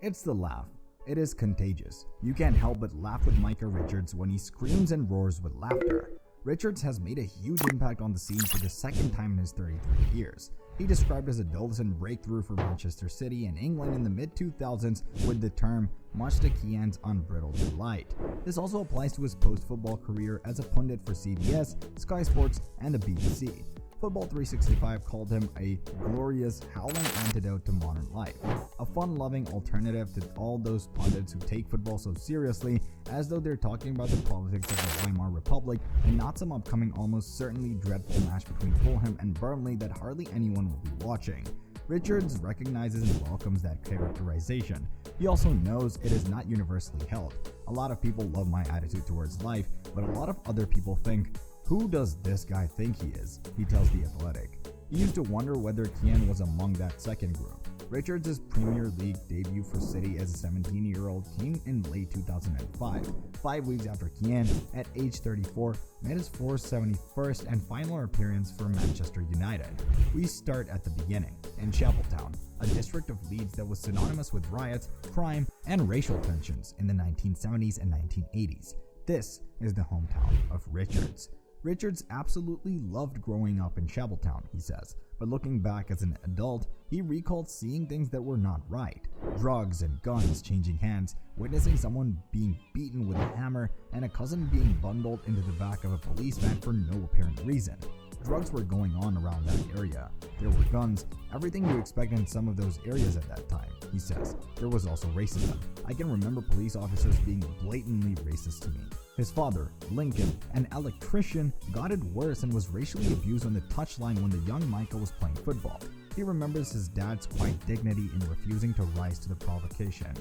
It's the laugh. It is contagious. You can't help but laugh with Micah Richards when he screams and roars with laughter. Richards has made a huge impact on the scene for the second time in his 33 years. He described his adolescent breakthrough for Manchester City and England in the mid-2000s with the term "much to Kian's unbridled delight." This also applies to his post-football career as a pundit for CBS, Sky Sports, and the BBC. Football 365 called him a glorious, howling antidote to modern life, a fun-loving alternative to all those pundits who take football so seriously as though they're talking about the politics of the Weimar Republic and not some upcoming almost certainly dreadful match between Fulham and Burnley that hardly anyone will be watching. Richards recognizes and welcomes that characterization. He also knows it is not universally held. A lot of people love my attitude towards life, but a lot of other people think, "Who does this guy think he is?" he tells The Athletic. He used to wonder whether Kian was among that second group. Richards' Premier League debut for City as a 17-year-old came in late 2005, 5 weeks after Kian, at age 34, made his 471st and final appearance for Manchester United. We start at the beginning, in Chapeltown, a district of Leeds that was synonymous with riots, crime, and racial tensions in the 1970s and 1980s. This is the hometown of Richards. Richards absolutely loved growing up in Chapeltown, he says, but looking back as an adult, he recalled seeing things that were not right. Drugs and guns changing hands, witnessing someone being beaten with a hammer, and a cousin being bundled into the back of a police van for no apparent reason. Drugs were going on around that area. There were guns, everything you expect in some of those areas at that time, he says. There was also racism. I can remember police officers being blatantly racist to me. His father, Lincoln, an electrician, got it worse and was racially abused on the touchline when the young Micah was playing football. He remembers his dad's quiet dignity in refusing to rise to the provocation.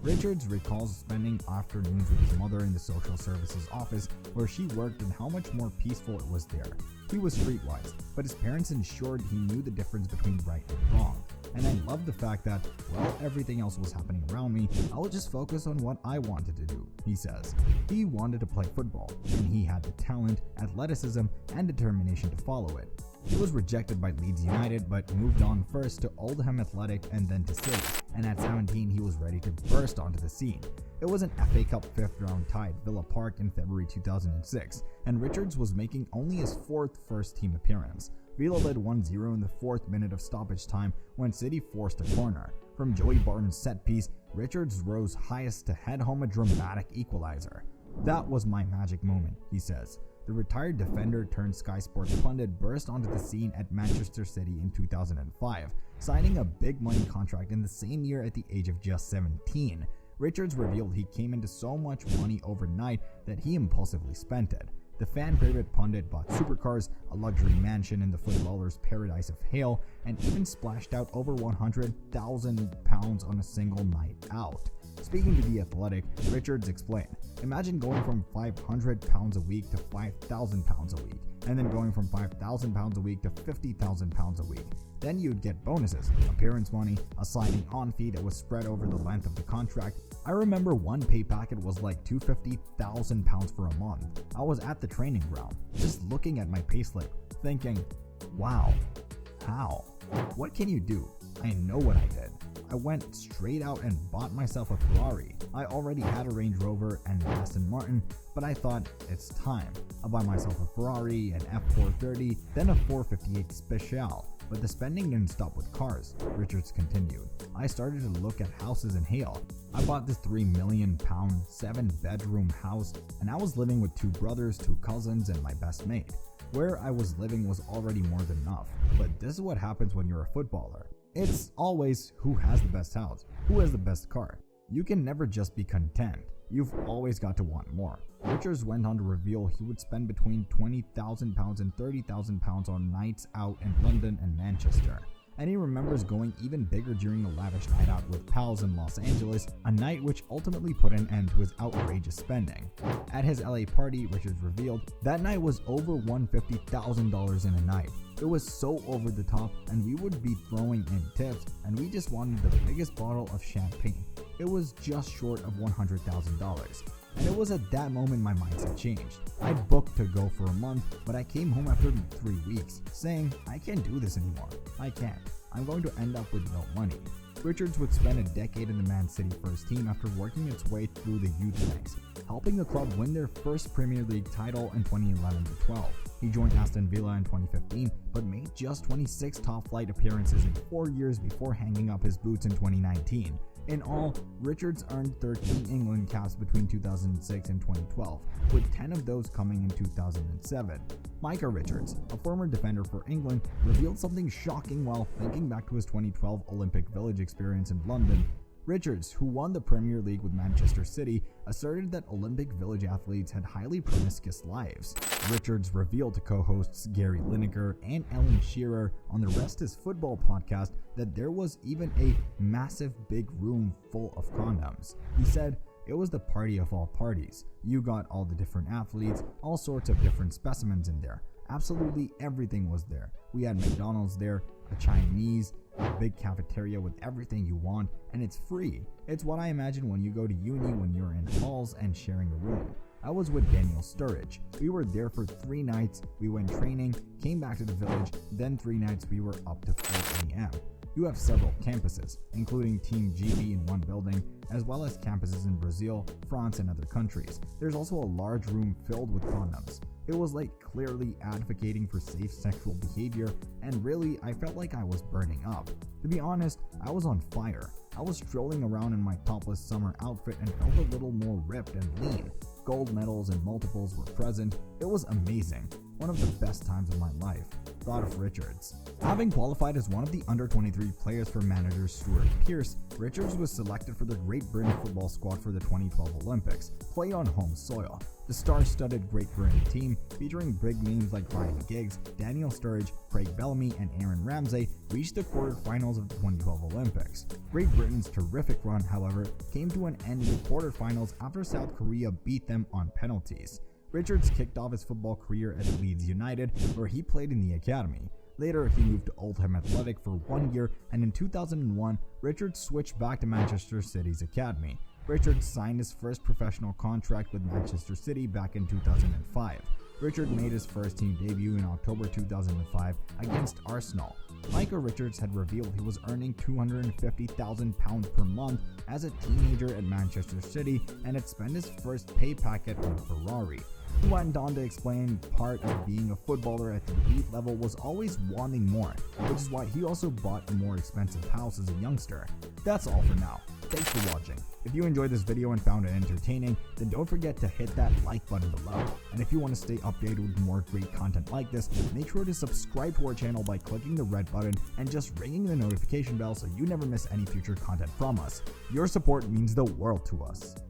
Richards recalls spending afternoons with his mother in the social services office where she worked and how much more peaceful it was there. He was streetwise, but his parents ensured he knew the difference between right and wrong. And I loved the fact that, while everything else was happening around me, I would just focus on what I wanted to do, he says. He wanted to play football, and he had the talent, athleticism, and determination to follow it. He was rejected by Leeds United, but moved on first to Oldham Athletic and then to City, and at 17 he was ready to burst onto the scene. It was an FA Cup 5th round tie at Villa Park in February 2006, and Richards was making only his 4th first-team appearance. Villa led 1-0 in the 4th minute of stoppage time when City forced a corner. From Joey Barton's set piece, Richards rose highest to head home a dramatic equalizer. "That was my magic moment," he says. The retired defender turned Sky Sports pundit burst onto the scene at Manchester City in 2005, signing a big money contract in the same year at the age of just 17. Richards revealed he came into so much money overnight that he impulsively spent it. The fan-favorite pundit bought supercars, a luxury mansion in the footballer's paradise of Hale, and even splashed out over £100,000 on a single night out. Speaking to The Athletic, Richards explained, "Imagine going from £500 a week to £5,000 a week, and then going from £5,000 a week to £50,000 a week. Then you'd get bonuses, appearance money, a signing on fee that was spread over the length of the contract. I remember one pay packet was like £250,000 for a month. I was at the training ground, just looking at my payslip, thinking, wow, how? What can you do? I know what I did. I went straight out and bought myself a Ferrari. I already had a Range Rover and an Aston Martin, but I thought, it's time. I'll buy myself a Ferrari, an F430, then a 458 Special. But the spending didn't stop with cars," Richards continued. "I started to look at houses in Hale. I bought this £3 million, 7-bedroom house, and I was living with 2 brothers, 2 cousins, and my best mate. Where I was living was already more than enough. But this is what happens when you're a footballer. It's always who has the best house, who has the best car. You can never just be content. You've always got to want more." Richards went on to reveal he would spend between £20,000 and £30,000 on nights out in London and Manchester. And he remembers going even bigger during a lavish night out with pals in Los Angeles, a night which ultimately put an end to his outrageous spending. At his LA party, Richards revealed, "That night was over $150,000 in a night. It was so over the top, and we would be throwing in tips, and we just wanted the biggest bottle of champagne. It was just short of $100,000. And it was at that moment my mindset changed. I'd booked to go for a month, but I came home after 3 weeks, saying, I can't do this anymore. I can't. I'm going to end up with no money." Richards would spend a decade in the Man City first team after working its way through the youth ranks, helping the club win their first Premier League title in 2011-12. He joined Aston Villa in 2015, but made just 26 top-flight appearances in 4 years before hanging up his boots in 2019. In all, Richards earned 13 England caps between 2006 and 2012, with 10 of those coming in 2007. Micah Richards, a former defender for England, revealed something shocking while thinking back to his 2012 Olympic Village experience in London. Richards, who won the Premier League with Manchester City, asserted that Olympic Village athletes had highly promiscuous lives. Richards revealed to co-hosts Gary Lineker and Ellen Shearer on the Rest is Football podcast that there was even a massive big room full of condoms. He said, "It was the party of all parties. You got all the different athletes, all sorts of different specimens in there. Absolutely everything was there. We had McDonald's there, a Chinese, a big cafeteria with everything you want, and it's free. It's what I imagine when you go to uni when you're in halls and sharing a room." I was with Daniel Sturridge. We were there for 3 nights. We went training, came back to the village, then 3 nights we were up to 4 a.m. You have several campuses, including Team GB in one building, as well as campuses in Brazil, France, and other countries. There's also a large room filled with condoms. It was like clearly advocating for safe sexual behavior, and really, I felt like I was burning up. To be honest, I was on fire. I was strolling around in my topless summer outfit and felt a little more ripped and lean. Gold medals and multiples were present. It was amazing. One of the best times of my life. Thought of Richards. Having qualified as one of the under-23 players for manager Stuart Pearce, Richards was selected for the Great Britain football squad for the 2012 Olympics, played on home soil. The star-studded Great Britain team, featuring big names like Ryan Giggs, Daniel Sturridge, Craig Bellamy, and Aaron Ramsey, reached the quarterfinals of the 2012 Olympics. Great Britain's terrific run, however, came to an end in the quarterfinals after South Korea beat them on penalties. Richards kicked off his football career at Leeds United, where he played in the academy. Later, he moved to Oldham Athletic for 1 year, and in 2001, Richards switched back to Manchester City's academy. Richards signed his first professional contract with Manchester City back in 2005. Richards made his first team debut in October 2005 against Arsenal. Micah Richards had revealed he was earning £250,000 per month as a teenager at Manchester City and had spent his first pay packet on a Ferrari. He went on to explain part of being a footballer at the elite level was always wanting more, which is why he also bought a more expensive house as a youngster. That's all for now. Thanks for watching. If you enjoyed this video and found it entertaining, then don't forget to hit that like button below. And if you want to stay updated with more great content like this, make sure to subscribe to our channel by clicking the red button and just ringing the notification bell so you never miss any future content from us. Your support means the world to us.